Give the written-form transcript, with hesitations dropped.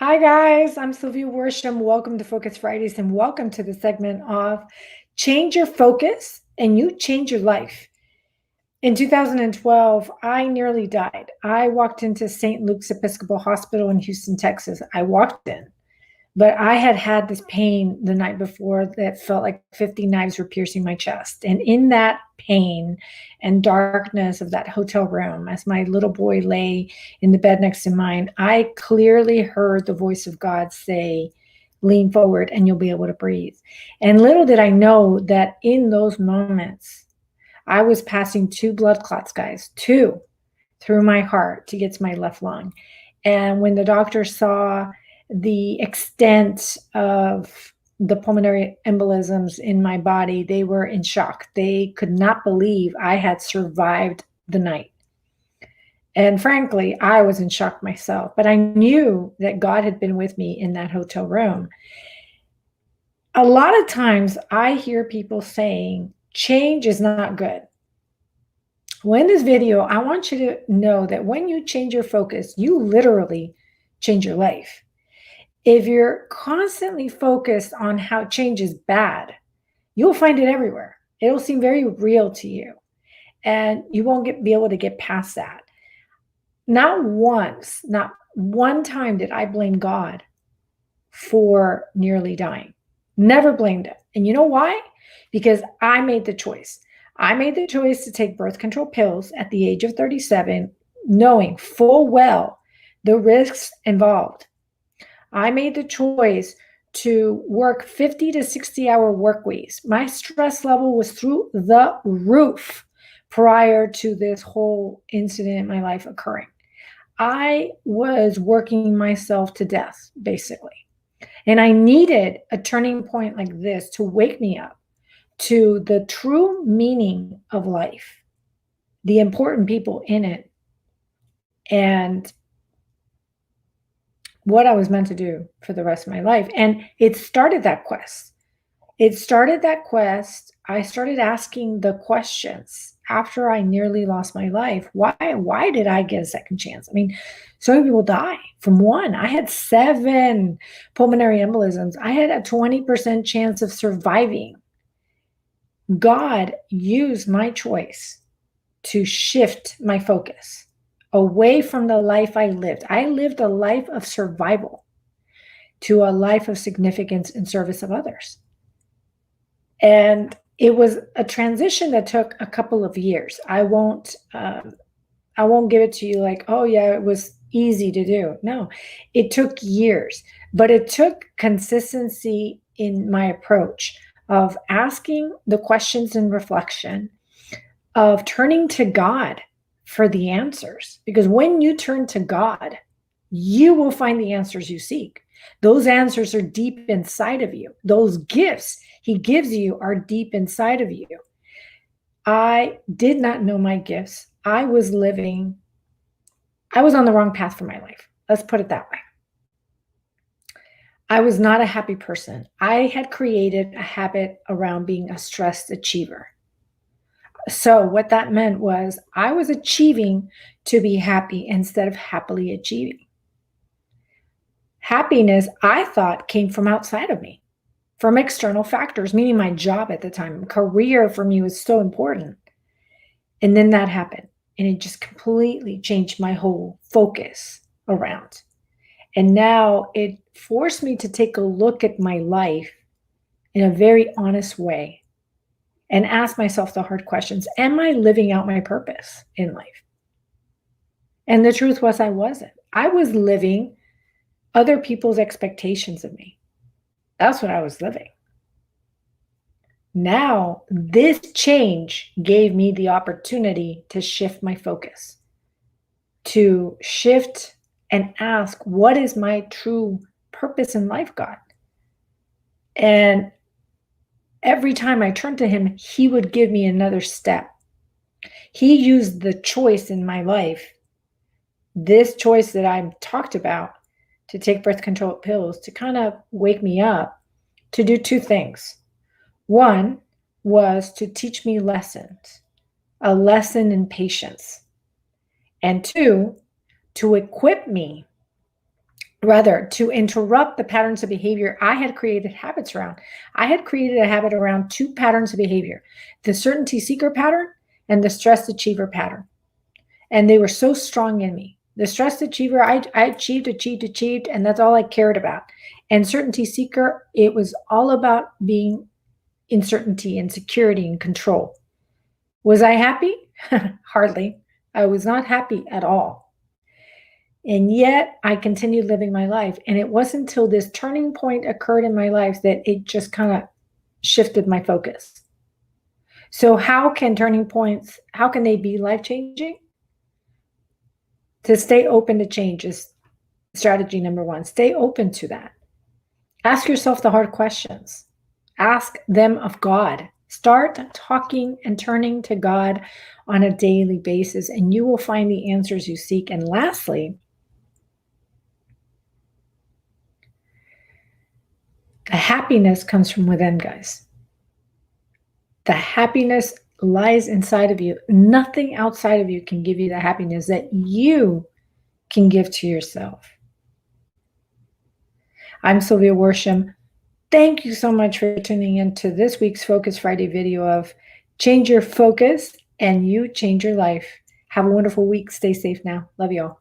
Hi guys, I'm sylviaworsham. Welcome to Focus Fridays and welcome to the segment of Change Your Focus and You Change Your Life. In 2012, I nearly died. I walked into St. Luke's Episcopal Hospital in Houston, Texas. I walked in, but I had had this pain the night before that felt like 50 knives were piercing my chest. And in that pain and darkness of that hotel room, as my little boy lay in the bed next to mine, I clearly heard the voice of God say, lean forward and you'll be able to breathe. And little did I know that in those moments, I was passing 2 blood clots, guys, 2 through my heart to get to my left lung. And when the doctor saw the extent of the pulmonary embolisms in my body, they were in shock. They could not believe I had survived the night. And frankly, I was in shock myself, but I knew that God had been with me in that hotel room. A lot of times I hear people saying, change is not good. Well, in this video, I want you to know that when you change your focus, you literally change your life. If you're constantly focused on how change is bad, you'll find it everywhere. It'll seem very real to you, and you won't be able to get past that. Not once, not one time did I blame God for nearly dying. Never blamed him. And you know why? Because I made the choice. I made the choice to take birth control pills at the age of 37, knowing full well the risks involved. I made the choice to work 50 to 60-hour work weeks. My stress level was through the roof prior to this whole incident in my life occurring. I was working myself to death, basically. And I needed a turning point like this to wake me up to the true meaning of life, the important people in it, and what I was meant to do for the rest of my life. And it started that quest. I started asking the questions after I nearly lost my life. Why did I get a second chance? I mean, so many people die from one. I had 7 pulmonary embolisms. I had a 20% chance of surviving. God used my choice to shift my focus away from the life I lived. I lived a life of survival to a life of significance in service of others. And it was a transition that took a couple of years. I won't give it to you like, oh yeah, it was easy to do. No, it took years, but it took consistency in my approach of asking the questions in reflection, of turning to God for the answers. Because when you turn to God, you will find the answers you seek. Those answers are deep inside of you. Those gifts he gives you are deep inside of you. I did not know my gifts. I was on the wrong path for my life. Let's put it that way. I was not a happy person. I had created a habit around being a stressed achiever. So what that meant was I was achieving to be happy instead of happily achieving. Happiness, I thought, came from outside of me, from external factors, meaning my job at the time. Career for me was so important. And then that happened, and it just completely changed my whole focus around. And now it forced me to take a look at my life in a very honest way and ask myself the hard questions. Am I living out my purpose in life? And the truth was I wasn't. I was living other people's expectations of me. That's what I was living. Now, this change gave me the opportunity to shift my focus, to shift and ask, what is my true purpose in life, God? And every time I turned to him, he would give me another step. He used the choice in my life, this choice that I've talked about, to take birth control pills, to kind of wake me up, to do 2 things. One was to teach me lessons, a lesson in patience. And 2, to equip me rather to interrupt the patterns of behavior I had created habits around. I had created a habit around two patterns of behavior, the certainty seeker pattern and the stress achiever pattern. And they were so strong in me. The stress achiever, I achieved, and that's all I cared about. And certainty seeker, it was all about being in certainty and security and control. Was I happy? Hardly. I was not happy at all. And yet I continued living my life. And it wasn't until this turning point occurred in my life that it just kind of shifted my focus. So how can turning points, how can they be life-changing? To stay open to change is strategy number one. Stay open to that. Ask yourself the hard questions. Ask them of God. Start talking and turning to God on a daily basis, and you will find the answers you seek. And lastly, the happiness comes from within, guys. The happiness lies inside of you. Nothing outside of you can give you the happiness that you can give to yourself. I'm sylviaworsham. Thank you so much for tuning in to this week's Focus Friday video of Change Your Focus and You Change Your Life. Have a wonderful week. Stay safe now. Love you all.